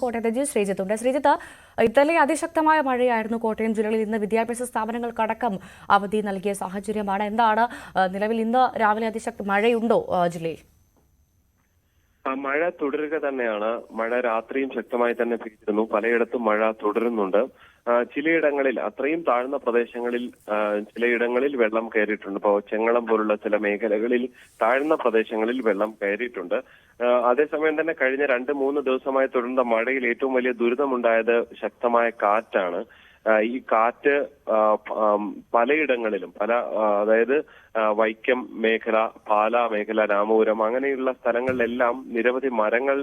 കോട്ടയത്തെ ജി ശ്രീജിത്തുണ്ട്. ശ്രീജിത്ത്, ഇന്നലെ അതിശക്തമായ മഴയായിരുന്നു കോട്ടയം ജില്ലയിൽ. ഇന്ന് വിദ്യാഭ്യാസ സ്ഥാപനങ്ങൾക്കടക്കം അവധി നൽകിയ സാഹചര്യമാണ്. എന്താണ് നിലവിൽ ഇന്ന് രാവിലെ മഴയുണ്ടോ ജില്ലയിൽ? മഴ തുടരുക തന്നെയാണ്. മഴ രാത്രിയും ശക്തമായി തന്നെ പെയ്തിരുന്നു. പലയിടത്തും മഴ തുടരുന്നുണ്ട്. ചിലയിടങ്ങളിൽ, അത്രയും താഴ്ന്ന പ്രദേശങ്ങളിൽ ചിലയിടങ്ങളിൽ വെള്ളം കയറിയിട്ടുണ്ട്. ഇപ്പോൾ ചെങ്ങളം പോലുള്ള ചില മേഖലകളിൽ താഴ്ന്ന പ്രദേശങ്ങളിൽ വെള്ളം കയറിയിട്ടുണ്ട്. അതേസമയം തന്നെ കഴിഞ്ഞ 2-3 ദിവസമായി തുടർന്ന മഴയിൽ ഏറ്റവും വലിയ ദുരിതമുണ്ടായത് ശക്തമായ കാറ്റാണ്. ഈ കാറ്റ് പലയിടങ്ങളിലും അതായത് വൈക്കം മേഖല, പാലാ മേഖല, രാമപുരം അങ്ങനെയുള്ള സ്ഥലങ്ങളിലെല്ലാം നിരവധി മരങ്ങൾ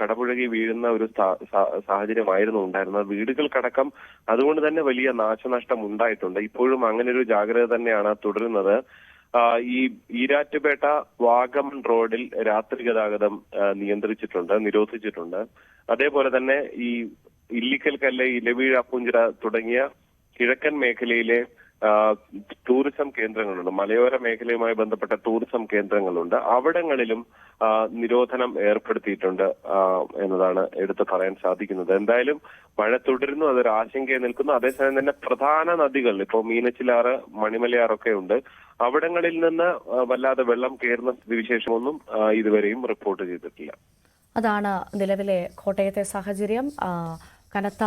കടപുഴകി വീഴുന്ന ഒരു സാഹചര്യമായിരുന്നു ഉണ്ടായിരുന്നത്. വീടുകൾക്കടക്കം അതുകൊണ്ട് തന്നെ വലിയ നാശനഷ്ടം ഉണ്ടായിട്ടുണ്ട്. ഇപ്പോഴും അങ്ങനെ ഒരു ജാഗ്രത തന്നെയാണ് തുടരുന്നത്. ഈ ഈരാറ്റുപേട്ട വാഗമൺ റോഡിൽ രാത്രി ഗതാഗതം നിരോധിച്ചിട്ടുണ്ട്. അതേപോലെ തന്നെ ഈ ഇല്ലിക്കൽ കല്ല്, ഇലവീഴ, പൂഞ്ചിറ തുടങ്ങിയ കിഴക്കൻ മേഖലയിലെ ടൂറിസം കേന്ദ്രങ്ങളുണ്ട്. മലയോര മേഖലയുമായി ബന്ധപ്പെട്ട ടൂറിസം കേന്ദ്രങ്ങളുണ്ട്. അവിടങ്ങളിലും നിരോധനം ഏർപ്പെടുത്തിയിട്ടുണ്ട് എന്നതാണ് എടുത്തു പറയാൻ സാധിക്കുന്നത്. എന്തായാലും മഴ തുടരുന്നു, അതൊരു ആശങ്കയെ നിൽക്കുന്നു. അതേസമയം തന്നെ പ്രധാന നദികൾ, ഇപ്പോൾ മീനച്ചിലാറ്, മണിമലയാറൊക്കെ ഉണ്ട്. അവിടങ്ങളിൽ നിന്ന് വല്ലാതെ വെള്ളം കയറുന്ന സ്ഥിതിവിശേഷമൊന്നും ഇതുവരെയും റിപ്പോർട്ട് ചെയ്തിട്ടില്ല. അതാണ് നിലവിലെ കോട്ടയത്തെ സാഹചര്യം. കനത്ത